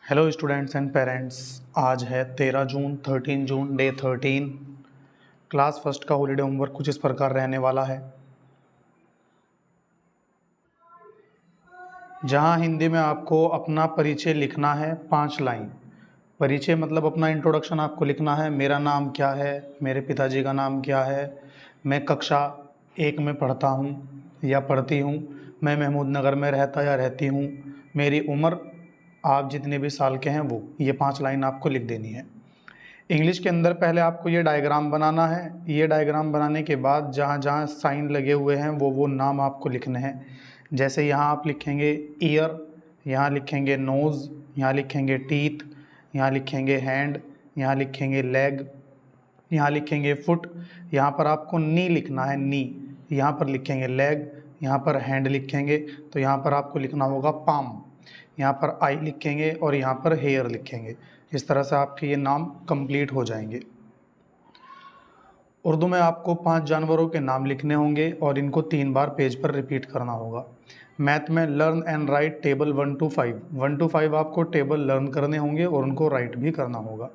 Hello students and parents. आज है 13 जून 13 जून day 13। Class first का हॉलीडे होमवर्क कुछ इस प्रकार रहने वाला है, जहां हिंदी में आपको अपना परिचय लिखना है 5 लाइन। परिचय मतलब अपना इंट्रोडक्शन आपको लिखना है। मेरा नाम क्या है, मेरे पिताजी का नाम क्या है, मैं कक्षा 1 में पढ़ता हूँ या पढ़ती हूँ, मैं महमूद नगर में रहता या रहती हूँ, मेरी उम्र, आप जितने भी साल के हैं वो, ये 5 लाइन आपको लिख देनी है। इंग्लिश के अंदर पहले आपको ये डायग्राम बनाना है। ये डायग्राम बनाने के बाद जहाँ जहाँ साइन लगे हुए हैं वो नाम आपको लिखने हैं। जैसे यहाँ आप लिखेंगे ईयर, यहाँ लिखेंगे नोज़, यहाँ लिखेंगे टीथ, यहाँ लिखेंगे हैंड, यहाँ लिखेंगे लेग, यहाँ लिखेंगे फुट, यहाँ पर आपको नी लिखना है, नी, यहाँ पर लिखेंगे लेग, यहाँ पर हैंड लिखेंगे तो यहाँ पर आपको लिखना होगा पाम, यहाँ पर आई लिखेंगे और यहाँ पर हेयर लिखेंगे। इस तरह से आपके ये नाम कंप्लीट हो जाएंगे। उर्दू में आपको 5 जानवरों के नाम लिखने होंगे और इनको 3 बार पेज पर रिपीट करना होगा। मैथ में learn and right table 1 to 5, 1 to 5 आपको टेबल लर्न करने होंगे और उनको राइट भी करना होगा।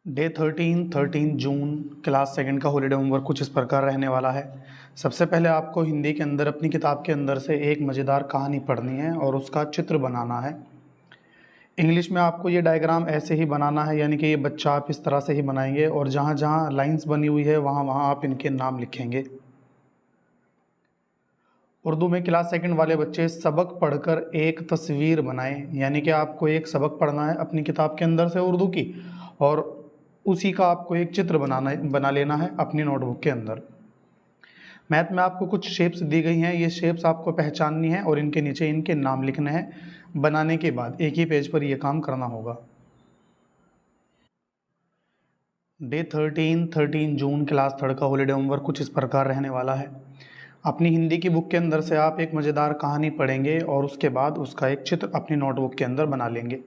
डे 13 जून क्लास सेकंड का हॉलीडे होमवर्क कुछ इस प्रकार रहने वाला है। सबसे पहले आपको हिंदी के अंदर अपनी किताब के अंदर से एक मज़ेदार कहानी पढ़नी है और उसका चित्र बनाना है। इंग्लिश में आपको ये डायग्राम ऐसे ही बनाना है, यानी कि ये बच्चा आप इस तरह से ही बनाएंगे और जहाँ जहाँ लाइंस बनी हुई है वहाँ वहाँ आप इनके नाम लिखेंगे। उर्दू में क्लास सेकंड वाले बच्चे सबक पढ़कर एक तस्वीर बनाएं, यानी कि आपको एक सबक पढ़ना है अपनी किताब के अंदर से उर्दू की और उसी का आपको एक चित्र बना लेना है अपनी नोटबुक के अंदर। मैथ में आपको कुछ शेप्स दी गई हैं, ये शेप्स आपको पहचाननी है और इनके नीचे इनके नाम लिखने हैं। बनाने के बाद एक ही पेज पर यह काम करना होगा। डे 13 जून क्लास थर्ड का हॉलीडे होमवर्क कुछ इस प्रकार रहने वाला है। अपनी हिंदी की बुक के अंदर से आप एक मज़ेदार कहानी पढ़ेंगे और उसके बाद उसका एक चित्र अपनी नोटबुक के अंदर बना लेंगे।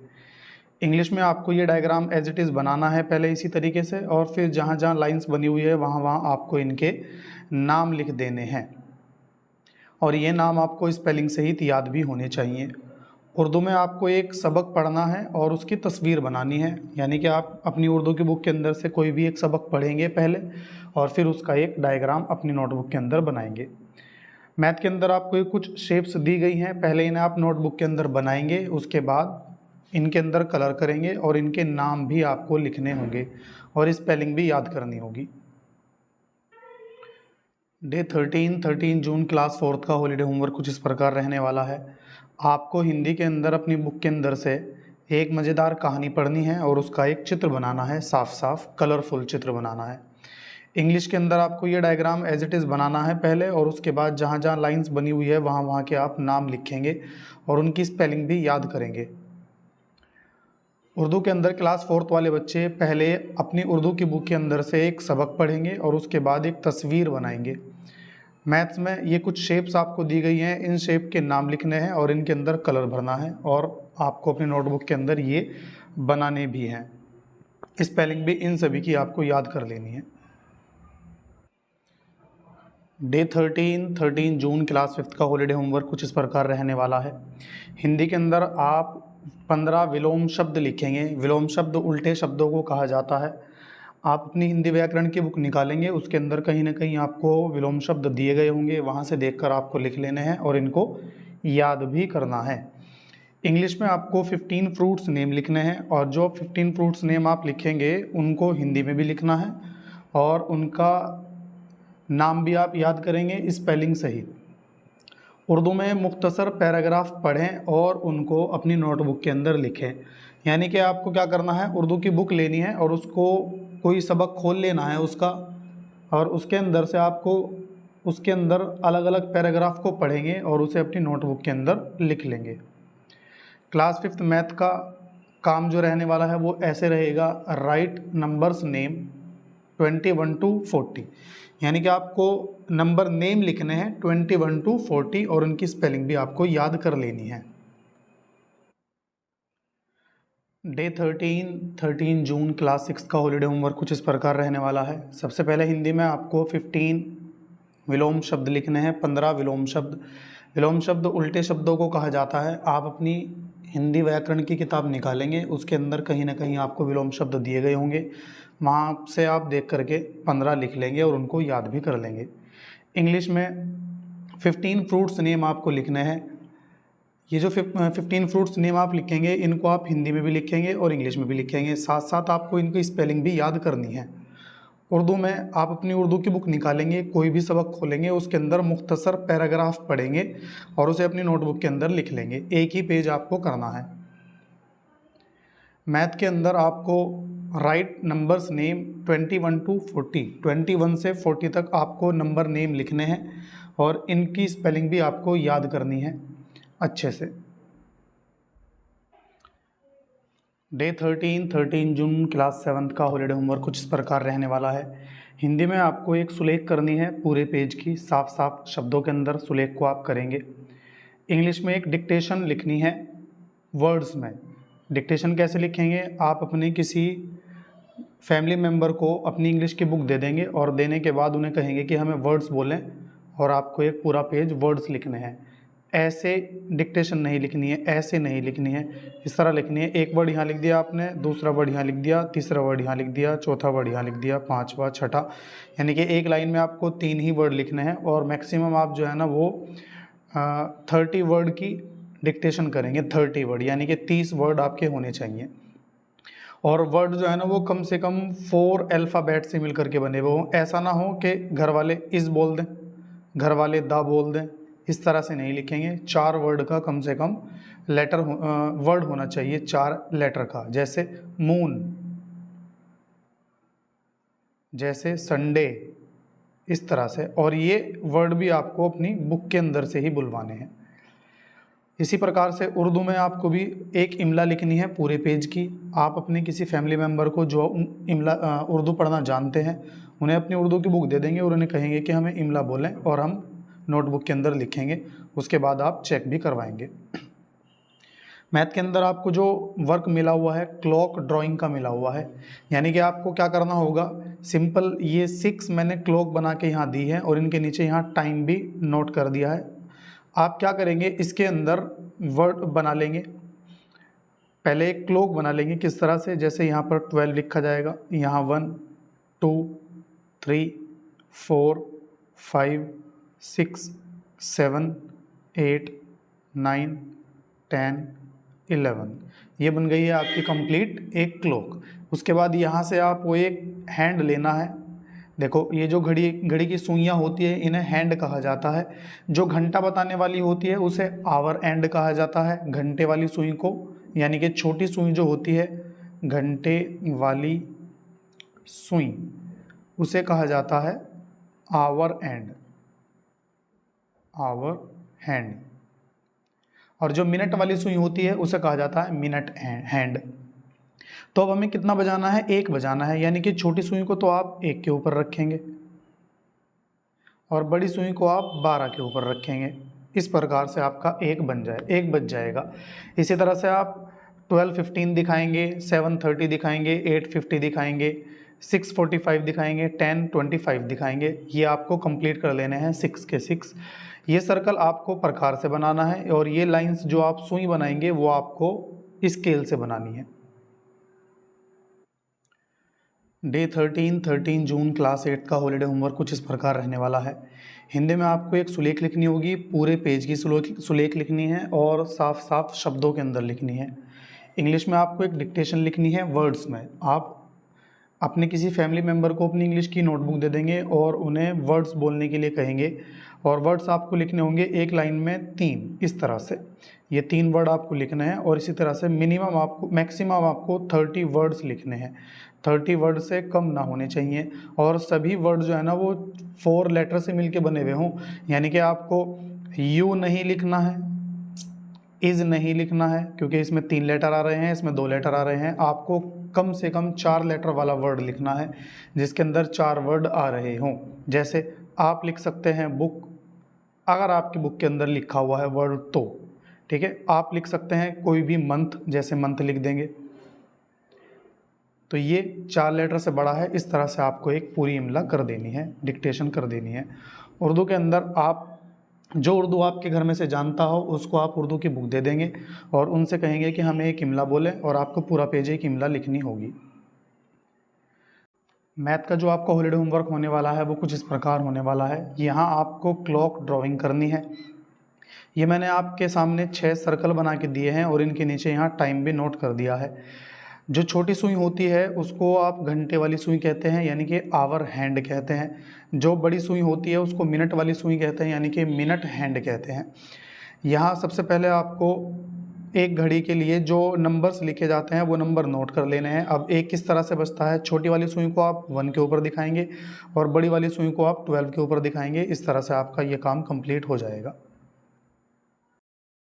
इंग्लिश में आपको ये डायग्राम एज इट इज़ बनाना है पहले इसी तरीके से, और फिर जहाँ जहाँ लाइंस बनी हुई है वहाँ वहाँ आपको इनके नाम लिख देने हैं और ये नाम आपको स्पेलिंग सहित याद भी होने चाहिए। उर्दू में आपको एक सबक पढ़ना है और उसकी तस्वीर बनानी है, यानी कि आप अपनी उर्दू की बुक के अंदर से कोई भी एक सबक पढ़ेंगे पहले और फिर उसका एक डायग्राम अपनी नोटबुक के अंदर बनाएंगे। मैथ के अंदर आपको कुछ शेप्स दी गई हैं, पहले इन्हें आप नोटबुक के अंदर बनाएंगे, उसके बाद इनके अंदर कलर करेंगे और इनके नाम भी आपको लिखने होंगे और स्पेलिंग भी याद करनी होगी। डे 13 जून क्लास फोर्थ का हॉलीडे होमवर्क कुछ इस प्रकार रहने वाला है। आपको हिंदी के अंदर अपनी बुक के अंदर से एक मज़ेदार कहानी पढ़नी है और उसका एक चित्र बनाना है, साफ साफ कलरफुल चित्र बनाना है। इंग्लिश के अंदर आपको ये डायग्राम एज इट इज़ बनाना है पहले और उसके बाद जहाँ जहाँ लाइंस बनी हुई है वहाँ वहाँ के आप नाम लिखेंगे और उनकी स्पेलिंग भी याद करेंगे। उर्दू के अंदर क्लास फोर्थ वाले बच्चे पहले अपनी उर्दू की बुक के अंदर से एक सबक पढ़ेंगे और उसके बाद एक तस्वीर बनाएंगे। मैथ्स में ये कुछ शेप्स आपको दी गई हैं, इन शेप के नाम लिखने हैं और इनके अंदर कलर भरना है और आपको अपनी नोटबुक के अंदर ये बनाने भी हैं। स्पेलिंग भी इन सभी की आपको याद कर लेनी है। डे 13 जून क्लास फिफ्थ का हॉलीडे होमवर्क कुछ इस प्रकार रहने वाला है। हिंदी के अंदर आप 15 विलोम शब्द लिखेंगे। विलोम शब्द उल्टे शब्दों को कहा जाता है। आप अपनी हिंदी व्याकरण की बुक निकालेंगे, उसके अंदर कहीं ना कहीं आपको विलोम शब्द दिए गए होंगे, वहाँ से देखकर आपको लिख लेने हैं और इनको याद भी करना है। इंग्लिश में आपको 15 फ्रूट्स नेम लिखने हैं और जो 15 फ्रूट्स नेम आप लिखेंगे उनको हिंदी में भी लिखना है और उनका नाम भी आप याद करेंगे स्पेलिंग सहित। उर्दू में मुख्तसर पैराग्राफ पढ़ें और उनको अपनी नोटबुक के अंदर लिखें, यानी कि आपको क्या करना है, उर्दू की बुक लेनी है और उसको कोई सबक खोल लेना है उसका और उसके अंदर से आपको उसके अंदर अलग अलग पैराग्राफ को पढ़ेंगे और उसे अपनी नोटबुक के अंदर लिख लेंगे। क्लास फिफ्थ मैथ का काम जो रहने वाला है वो ऐसे रहेगा, राइट नंबर्स नेम 21 to 40, यानी कि आपको नंबर नेम लिखने हैं 21 to 40 और उनकी स्पेलिंग भी आपको याद कर लेनी है। डे 13 जून क्लास सिक्स का हॉलीडे होमवर्क कुछ इस प्रकार रहने वाला है। सबसे पहले हिंदी में आपको 15 विलोम शब्द लिखने हैं, 15 विलोम शब्द। विलोम शब्द उल्टे शब्दों को कहा जाता है। आप अपनी हिंदी व्याकरण की किताब निकालेंगे, उसके अंदर कहीं ना कहीं आपको विलोम शब्द दिए गए होंगे, वहाँ से आप देख करके 15 लिख लेंगे और उनको याद भी कर लेंगे। इंग्लिश में 15 फ्रूट्स नेम आपको लिखने हैं। ये जो 15 फ्रूट्स नेम आप लिखेंगे, इनको आप हिंदी में भी लिखेंगे और इंग्लिश में भी लिखेंगे, साथ साथ आपको इनकी स्पेलिंग भी याद करनी है। उर्दू में आप अपनी उर्दू की बुक निकालेंगे, कोई भी सबक खोलेंगे, उसके अंदर मुख्तसर पैराग्राफ पढ़ेंगे और उसे अपनी नोटबुक के अंदर लिख लेंगे। एक ही पेज आपको करना है। मैथ के अंदर आपको राइट नंबर्स नेम 21 to 40, 21 से 40 तक आपको नंबर नेम लिखने हैं और इनकी स्पेलिंग भी आपको याद करनी है अच्छे से। डे 13 जून क्लास 7 का हॉलीडे होमवर्क कुछ इस प्रकार रहने वाला है। हिंदी में आपको एक सुलेख करनी है पूरे पेज की, साफ साफ शब्दों के अंदर सुलेख को आप करेंगे। इंग्लिश में एक डिक्टेशन लिखनी है वर्ड्स में। डिक्टेशन कैसे लिखेंगे? आप अपने किसी फैमिली मेम्बर को अपनी इंग्लिश की बुक दे देंगे और देने के बाद उन्हें कहेंगे कि हमें वर्ड्स बोलें और आपको एक पूरा पेज वर्ड्स लिखने हैं। ऐसे डिक्टेशन नहीं लिखनी है, ऐसे नहीं लिखनी है, इस तरह लिखनी है। एक वर्ड यहाँ लिख दिया आपने, दूसरा वर्ड यहाँ लिख दिया, तीसरा वर्ड यहाँ लिख दिया, चौथा वर्ड यहाँ लिख दिया, पांचवा, छठा, यानी कि एक लाइन में आपको 3 ही वर्ड लिखने हैं और मैक्सिमम आप जो है ना वो 30 वर्ड की डिक्टेशन करेंगे। 30 वर्ड यानी कि 30 वर्ड आपके होने चाहिए। और वर्ड जो है ना वो कम से कम 4 अल्फ़ाबेट से मिलकर के बने हुए हों। ऐसा ना हो कि घर वाले इस बोल दें, घर वाले दा बोल दें, इस तरह से नहीं लिखेंगे। 4 वर्ड का कम से कम वर्ड होना चाहिए, 4 लेटर का। जैसे मून, जैसे संडे, इस तरह से। और ये वर्ड भी आपको अपनी बुक के अंदर से ही बुलवाने हैं। इसी प्रकार से उर्दू में आपको भी एक इमला लिखनी है पूरे पेज की। आप अपने किसी फैमिली मेम्बर को जो इमला उर्दू पढ़ना जानते हैं उन्हें अपनी उर्दू की बुक दे देंगे और उन्हें कहेंगे कि हमें इमला बोलें और हम नोटबुक के अंदर लिखेंगे। उसके बाद आप चेक भी करवाएंगे। मैथ के अंदर आपको जो वर्क मिला हुआ है क्लॉक ड्राइंग का मिला हुआ है, यानी कि आपको क्या करना होगा, सिंपल ये 6 मैंने क्लॉक बना के यहाँ दी है और इनके नीचे यहाँ टाइम भी नोट कर दिया है। आप क्या करेंगे, इसके अंदर वर्ड बना लेंगे। पहले एक क्लॉक बना लेंगे, किस तरह से, जैसे यहाँ पर 12 लिखा जाएगा, यहाँ 1 2 3 4 5 6 7 8 9 10 11, ये बन गई है आपकी कंप्लीट एक क्लॉक। उसके बाद यहाँ से आपको एक हैंड लेना है। देखो ये जो घड़ी की सुइयाँ होती है इन्हें हैंड कहा जाता है। जो घंटा बताने वाली होती है उसे आवर एंड कहा जाता है। घंटे वाली सुई को, यानी कि छोटी सुई जो होती है घंटे वाली सुई, उसे कहा जाता है आवर एंड, आवर हैंड। और जो मिनट वाली सुई होती है उसे कहा जाता है मिनट हैंड। तो अब हमें कितना बजाना है, 1 बजाना है, यानी कि छोटी सुई को तो आप 1 के ऊपर रखेंगे और बड़ी सुई को आप 12 के ऊपर रखेंगे। इस प्रकार से आपका 1 बज जाएगा। इसी तरह से आप 12:15 दिखाएंगे, 7:30 दिखाएंगे, 8:50 दिखाएंगे, 6:45 दिखाएंगे, 10:25 दिखाएंगे। ये आपको कंप्लीट कर लेने हैं 6 के 6। ये सर्कल आपको प्रकार से बनाना है और ये लाइंस जो आप सुई बनाएंगे वो आपको स्केल से बनानी है। डे 13 जून क्लास 8 का हॉलीडे होमवर्क कुछ इस प्रकार रहने वाला है। हिंदी में आपको एक सुलेख लिखनी होगी, पूरे पेज की सुलेख लिखनी है और साफ साफ शब्दों के अंदर लिखनी है। इंग्लिश में आपको एक डिक्टेशन लिखनी है वर्ड्स में। आप अपने किसी फैमिली मेम्बर को अपनी इंग्लिश की नोटबुक दे देंगे और उन्हें वर्ड्स बोलने के लिए कहेंगे और वर्ड्स आपको लिखने होंगे एक लाइन में 3, इस तरह से। ये 3 वर्ड आपको लिखने हैं और इसी तरह से मैक्सिमम आपको 30 वर्ड्स लिखने हैं। 30 वर्ड से कम ना होने चाहिए और सभी वर्ड जो है ना वो 4 लेटर से मिलके बने हुए हों, यानी कि आपको यू नहीं लिखना है, इज़ नहीं लिखना है क्योंकि इसमें 3 लेटर आ रहे हैं, इसमें 2 लेटर आ रहे हैं। आपको कम से कम 4 लेटर वाला वर्ड लिखना है जिसके अंदर 4 वर्ड आ रहे हों। जैसे आप लिख सकते हैं बुक, अगर आपकी बुक के अंदर लिखा हुआ है वर्ड तो ठीक है। आप लिख सकते हैं कोई भी मंथ, जैसे मंथ लिख देंगे। तो ये 4 लेटर से बड़ा है। इस तरह से आपको एक पूरी इमला कर देनी है, डिक्टेशन कर देनी है। उर्दू के अंदर आप जो उर्दू आपके घर में से जानता हो उसको आप उर्दू की बुक दे देंगे और उनसे कहेंगे कि हमें एक इमला बोले, और आपको पूरा पेज एक इमला लिखनी होगी। मैथ का जो आपका हॉलीडे होमवर्क होने वाला है वो कुछ इस प्रकार होने वाला है। यहाँ आपको क्लॉक ड्राइंग करनी है। ये मैंने आपके सामने 6 सर्कल बना के दिए हैं और इनके नीचे यहाँ टाइम भी नोट कर दिया है। जो छोटी सुई होती है उसको आप घंटे वाली सुई कहते हैं, यानी कि आवर हैंड कहते हैं। जो बड़ी सुई होती है उसको मिनट वाली सुई कहते हैं, यानी कि मिनट हैंड कहते हैं। यहाँ सबसे पहले आपको एक घड़ी के लिए जो नंबर्स लिखे जाते हैं वो नंबर नोट कर लेने हैं। अब एक किस तरह से बचता है, छोटी वाली सुई को आप 1 के ऊपर दिखाएंगे और बड़ी वाली सुई को आप 12 के ऊपर दिखाएंगे। इस तरह से आपका ये काम कंप्लीट हो जाएगा।